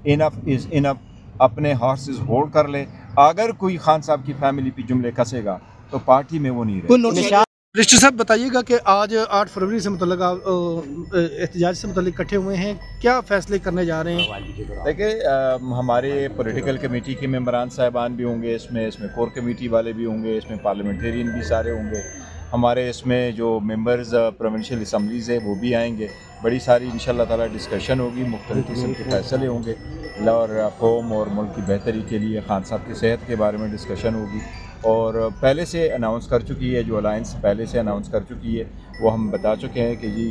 Enough is enough, अपने horses hold कर ले। अगर कोई खान साहब की फैमिली पे जुमले कसेगा तो पार्टी में वो नहीं रहे। रजिस्टर साहब बताइएगा कि आज 8 फरवरी से मतलब आप एहतजाज से मतलब इकट्ठे हुए हैं, क्या फैसले करने जा रहे हैं? देखिए, हमारे पॉलिटिकल कमेटी के मेंबरान साहिबान भी होंगे इसमें कोर कमेटी वाले भी होंगे, इसमें पार्लियामेंटेरियन भी सारे होंगे, हमारे इसमें जो मेंबर्स प्रोविंशियल असम्बलीज़ है वो भी आएंगे। बड़ी सारी इंशाल्लाह ताला डिस्कशन होगी, मुख्तलिफ किस्म के फैसले होंगे और कौम और मुल्क की बेहतरी के लिए खान साहब की सेहत के बारे में डिस्कशन होगी। और पहले से अनाउंस कर चुकी है, जो अलायंस पहले से अनाउंस कर चुकी है वो हम बता चुके हैं कि जी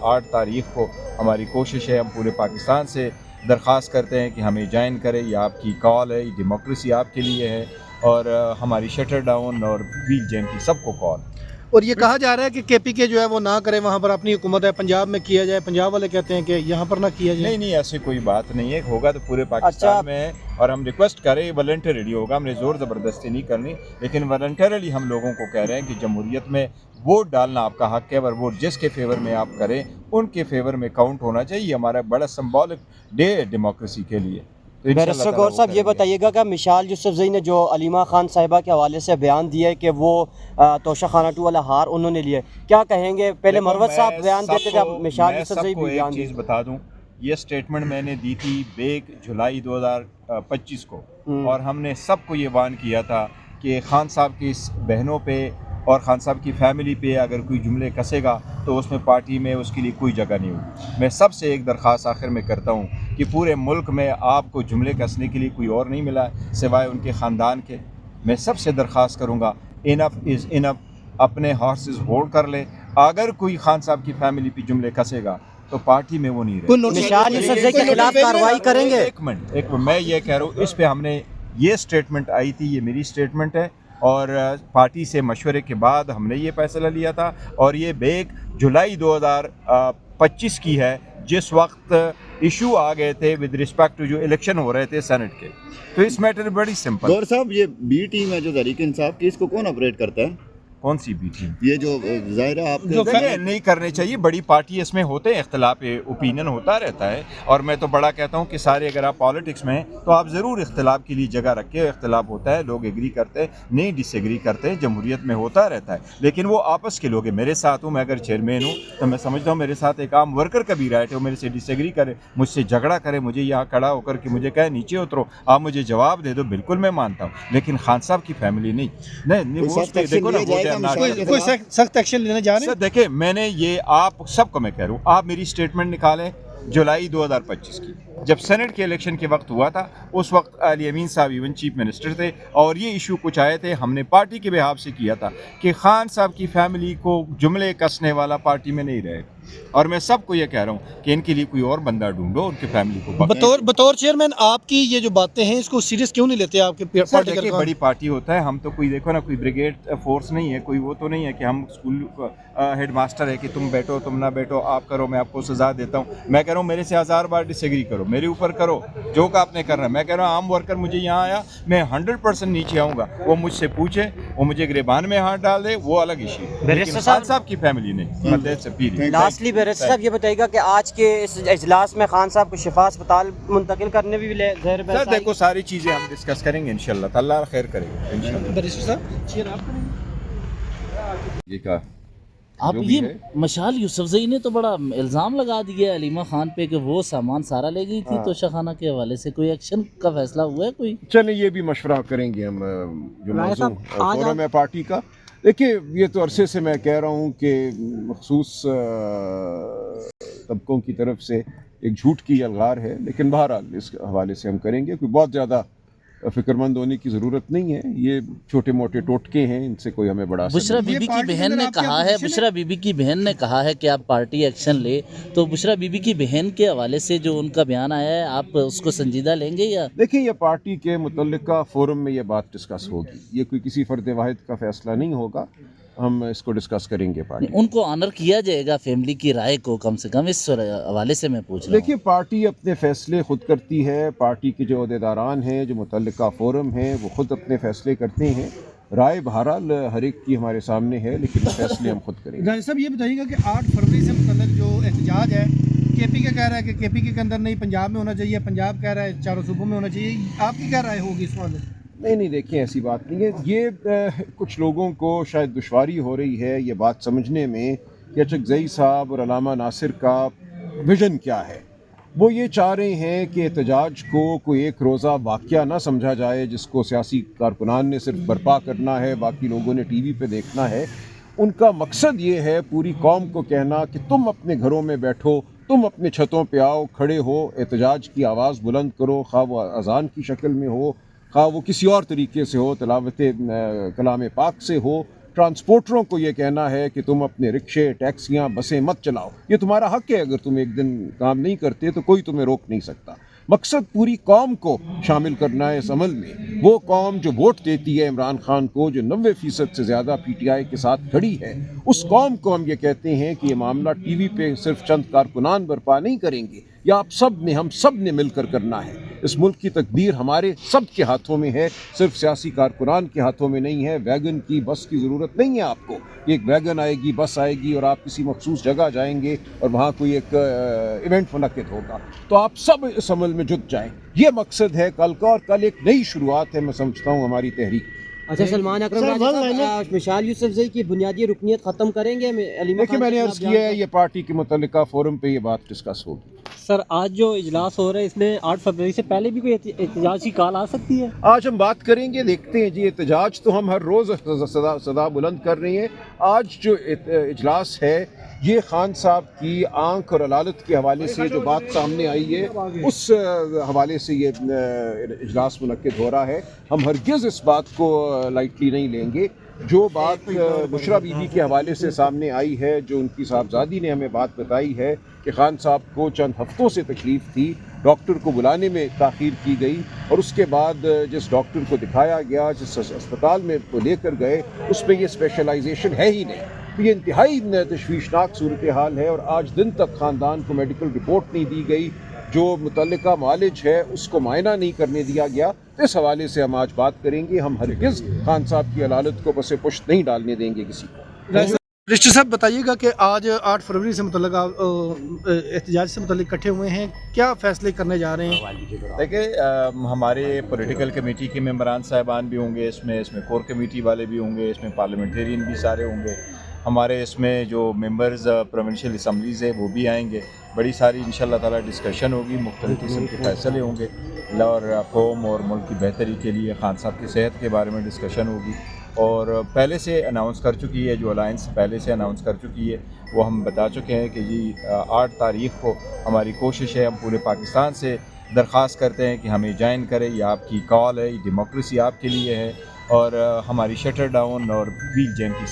8 तारीख़ को हमारी कोशिश है, हम पूरे पाकिस्तान से दरख्वास्त करते हैं कि हमें ज्वाइन करें। ये आपकी कॉल है, ये डेमोक्रेसी आपके लिए है और हमारी शटर डाउन और व्हील जैम की सबको कॉल। और ये कहा जा रहा है कि केपीके जो है वो ना करे, वहाँ पर अपनी हुकूमत है, पंजाब में किया जाए। पंजाब वाले कहते हैं कि यहाँ पर ना किया जाए। नहीं, ऐसी कोई बात नहीं है, होगा तो पूरे पाकिस्तान में है और हम रिक्वेस्ट करें वॉलंटरीली होगा, हमने ज़ोर ज़बरदस्ती नहीं करनी, लेकिन वॉलंटरीली हम लोगों को कह रहे हैं कि जमहूरियत में वोट डालना आपका हक़ है और वोट जिसके फेवर में आप करें उनके फेवर में काउंट होना चाहिए। हमारा बड़ा सिंबॉलिक डे है डेमोक्रेसी के लिए। तो बैरिस्टर गौर साहब ये बताइएगा कि मिशाल यूसुफजई ने जो अलीमा खान साहिबा के हवाले से बयान दिया है कि वो तोशा खाना 2 वाला हार उन्होंने लिया, क्या कहेंगे? पहले मरवत साहब बयान देते थे, अब मिशाल यूसुफजई भी बयान चीज़ बता दूं, ये स्टेटमेंट मैंने दी थी 1 जुलाई 2025 को और हमने सबको ये वार्न किया था कि खान साहब की बहनों पे और खान साहब की फैमिली पे अगर कोई जुमले कसेगा तो उसमें पार्टी में उसके लिए कोई जगह नहीं होगी। मैं सबसे एक दरख्वास्त आखिर में करता हूँ कि पूरे मुल्क में आपको जुमले कसने के लिए कोई और नहीं मिला सिवाय उनके ख़ानदान के। मैं सबसे दरख्वास्त करूँगा, इनफ इज़ इनफ, अपने हॉर्सेस होल्ड कर ले। अगर कोई खान साहब की फैमिली पे जुमले कसेगा तो पार्टी में वो नहीं रहे। मिशाल यूसुफजई के खिलाफ कार्रवाई करेंगे? एक मिनट, मैं ये कह रहा हूँ, इस पे हमने ये स्टेटमेंट आई थी, ये मेरी स्टेटमेंट है और पार्टी से मशवरे के बाद हमने ये फैसला लिया था और ये 1 जुलाई 2025 की है, जिस वक्त इशू आ गए थे विद रिस्पेक्ट टू जो इलेक्शन हो रहे थे सेनेट के। तो इस मैटर बड़ी सिंपल। गौर साहब, ये बी टीम है जो तहरीक इंसाफ की, इसको कौन ऑपरेट करता है? कौन सी बी टीम? ये जो ज़ाहिर है देखिए, नहीं करने चाहिए, बड़ी पार्टी इसमें होते हैं, इख्तलाफ ओपिनियन होता रहता है और मैं तो बड़ा कहता हूँ कि सारे अगर आप पॉलिटिक्स में हैं तो आप ज़रूर इख्तलाफ के लिए जगह रखें। इख्तलाफ होता है, लोग एग्री करते हैं, नहीं डिसएग्री करते हैं, जमहूरियत में होता रहता है, लेकिन वो आपस के लोग हैं। मेरे साथ हूँ, मैं अगर चेयरमैन हूँ तो मैं समझता हूँ मेरे साथ एक आम वर्कर का भी राइट है, वो मेरे से डिसएग्री करे, मुझसे झगड़ा करे, मुझे यहाँ खड़ा होकर के मुझे कहे नीचे उतरो, आप मुझे जवाब दे दो, बिल्कुल मैं मानता हूँ, लेकिन खान साहब की फैमिली नहीं। देखो ना, सख्त एक्शन लेने जा रहे हैं। देखिए, मैंने ये आप सबको मैं कह रहा हूँ, आप मेरी स्टेटमेंट निकालें जुलाई 2025 की, जब सेनेट के इलेक्शन के वक्त हुआ था, उस वक्त अली अमीन साहब इवन चीफ मिनिस्टर थे और ये इशू कुछ आए थे, हमने पार्टी के बिहाफ से किया था कि खान साहब की फैमिली को जुमले कसने वाला पार्टी में नहीं रहेगा और मैं सबको ये कह रहा हूँ कि इनके लिए कोई और बंदा ढूंढो, उनकी फैमिली को। बतौर चेयरमैन आपकी ये जो बातें हैं इसको सीरियस क्यों नहीं लेते आपके पार्टी? देखिए, बड़ी पार्टी होता है, हम तो कोई देखो ना, कोई ब्रिगेड फोर्स नहीं है, कोई वो तो नहीं है कि हम स्कूल हेड मास्टर है कि तुम बैठो तुम ना बैठो, आप करो मैं आपको सजा देता हूँ। मैं कह रहा हूँ मेरे से 1000 बार डिसएग्री करो, मेरे ऊपर करो जो का आपने करना है। मैं कह रहा हूँ आम वर्कर मुझे यहाँ आया, मैं 100% नीचे आऊँगा, वो मुझसे पूछे, वो मुझे गिरबान में हाथ डाल दे, वो अलग इशू, लेकिन खान साहब की फैमिली नहीं। लास्टली बैरिस्टर साहब ये बताइएगा कि आज के इस इजलास में खान साहब को शिफा अस्पताल मुंतकिल करने भी सर, देखो सारी चीज़ें हम डिस्कस करेंगे इंशाल्लाह, अल्लाह खैर करेगा इंशाल्लाह। बैरिस्टर साहब चेयर आप ये का आप ये मिशाल यूसुफजई ने तो बड़ा इल्ज़ाम लगा दिया अलीमा खान पे कि वो सामान सारा ले गई थी तोशा खाना के हवाले से, कोई एक्शन का फैसला हुआ है कोई? चलें, ये भी मशवरा करेंगे हम, जो मौजूद फोरम है पार्टी का। देखिए, ये तो अरसे से मैं कह रहा हूँ कि मखसूस तबकों की तरफ से एक झूठ की अलगार है, लेकिन बहरहाल इस हवाले से हम करेंगे। कोई बहुत ज़्यादा फिक्रमंद होने की ज़रूरत नहीं है, ये छोटे मोटे टोटके हैं, इनसे कोई हमें बड़ा बुशरा बीबी की बहन ने कहा है, बुशरा बीबी की बहन ने कहा है कि आप पार्टी एक्शन ले, तो बुशरा बीबी की बहन के हवाले से जो उनका बयान आया है आप उसको संजीदा लेंगे या? देखिए, ये पार्टी के मुतल्लिका फोरम में ये बात डिस्कस होगी, ये कोई किसी फर्द वाहिद का फैसला नहीं होगा, हम इसको डिस्कस करेंगे पार्टी। उनको ऑनर किया जाएगा फैमिली की राय को, कम से कम इस हवाले से मैं पूछ रहा हूँ। देखिए, पार्टी अपने फैसले खुद करती है, पार्टी के जो अहदेदारान हैं, जो मुतल्लिका फोरम हैं, वो खुद अपने फैसले करते हैं। राय बहरहाल हर एक की हमारे सामने है, लेकिन फैसले हम खुद करेंगे। राय साहब ये बताइएगा कि 8 फरवरी से मतलब जो एहतजाज है केपी का कह रहा है कि केपी के अंदर नहीं पंजाब में होना चाहिए, पंजाब कह रहा है चारों सूबों में होना चाहिए, आपकी क्या राय होगी इस मामले में? नहीं देखिए, ऐसी बात नहीं है। ये कुछ लोगों को शायद दुश्वारी हो रही है ये बात समझने में कि अचकज़ई साहब और अल्लामा नासिर का विज़न क्या है। वो ये चाह रहे हैं कि एहतजाज को कोई एक रोज़ा वाक़या ना समझा जाए जिसको सियासी कारकुनान ने सिर्फ बर्पा करना है, बाकी लोगों ने टीवी पे देखना है। उनका मकसद ये है पूरी कौम को कहना कि तुम अपने घरों में बैठो, तुम अपने छतों पे आओ, खड़े हो, एहतजाज की आवाज़ बुलंद करो, खा वो अज़ान की शक्ल में हो, खा वो किसी और तरीके से हो, तिलावत कलाम पाक से हो। ट्रांसपोर्टरों को ये कहना है कि तुम अपने रिक्शे, टैक्सियाँ, बसें मत चलाओ, ये तुम्हारा हक़ है। अगर तुम एक दिन काम नहीं करते तो कोई तुम्हें रोक नहीं सकता। मकसद पूरी कौम को शामिल करना है इस अमल में। वो कौम जो वोट देती है इमरान खान को, जो 90% से ज़्यादा PTI के साथ खड़ी है, उस कौम को हम ये कहते हैं कि ये मामला TV पे सिर्फ चंद कारकुनान बर्पा नहीं करेंगे, या आप सब ने, हम सब ने मिलकर करना है। इस मुल्क की तकदीर हमारे सब के हाथों में है, सिर्फ सियासी कारकुनान के हाथों में नहीं है। वैगन की, बस की ज़रूरत नहीं है आपको। एक वैगन आएगी, बस आएगी और आप किसी मखसूस जगह जाएंगे और वहाँ कोई एक इवेंट मुनक्किद होगा, तो आप सब इस अमल में जुट जाएं। ये मकसद है कल का, और कल एक नई शुरुआत है, मैं समझता हूँ, हमारी तहरीक। अच्छा, सलमान अकरम राजा साहब मिसाल यूसुफजई की बुनियादी रुकनियत ख़त्म करेंगे? देखिए, मैंने अर्ज़ किया है ये पार्टी के मुतल्लिका फोरम पे ये बात डिस्कस होगी। सर, आज जो इजलास हो रहा है इसमें 8 फरवरी से पहले भी कोई एहतजाज की कॉल आ सकती है? आज हम बात करेंगे, देखते हैं जी। एहतजाज तो हम हर रोज़ सदा बुलंद कर रहे हैं। आज जो इजलास है ये खान साहब की आंख और अदालत के हवाले से जो बात सामने आई है उस हवाले से ये इजलास मुनक्किद हो रहा है। हम हरगिज़ इस बात को लाइटली नहीं लेंगे। जो बात बुशरा बीबी के हवाले से सामने आई है, जो उनकी साहबजादी ने हमें बात बताई है कि खान साहब को चंद हफ्तों से तकलीफ़ थी, डॉक्टर को बुलाने में ताख़ीर की गई, और उसके बाद जिस डॉक्टर को दिखाया गया, जिस अस्पताल में वो लेकर गए, उसमें ये स्पेशलाइजेशन है ही नहीं। तो ये इंतहाई तशवीशनाक सूरत हाल है, और आज दिन तक ख़ानदान को मेडिकल रिपोर्ट नहीं दी गई, जो मुतल्लिका मालिज है उसको मायना नहीं करने दिया गया। इस हवाले से हम आज बात करेंगे। हम हरगिज़ खान साहब की अदालत को बसे पुश्त नहीं डालने देंगे किसी को। रजिस्टर साहब, बताइएगा कि आज 8 फरवरी से मुतल्लिक एहतजाज से मुतल्लिक इकट्ठे हुए हैं, क्या फ़ैसले करने जा रहे हैं? देखिए, हमारे पॉलिटिकल कमेटी के मेंबरान साहिबान भी होंगे, इसमें कोर कमेटी वाले भी होंगे, इसमें पार्लियामेंटेरियन भी सारे होंगे। हमारे इसमें जो मेंबर्स प्रोविंशियल असम्बलीज़ है वो भी आएंगे। बड़ी सारी इंशाल्लाह ताला डिस्कशन होगी, मुख्तलिफ़ किस्म के फ़ैसले होंगे, और कौम और मुल्क की बेहतरी के लिए खान साहब की सेहत के बारे में डिस्कशन होगी। और पहले से अनाउंस कर चुकी है, जो अलायंस पहले से अनाउंस कर चुकी है, वो हम बता चुके हैं कि जी 8 तारीख़ को हमारी कोशिश है, हम पूरे पाकिस्तान से दरख्वास्त करते हैं कि हमें ज्वाइन करें। ये आपकी कॉल है, ये डेमोक्रेसी आपके लिए है, और हमारी शटर डाउन और व्हील जैम की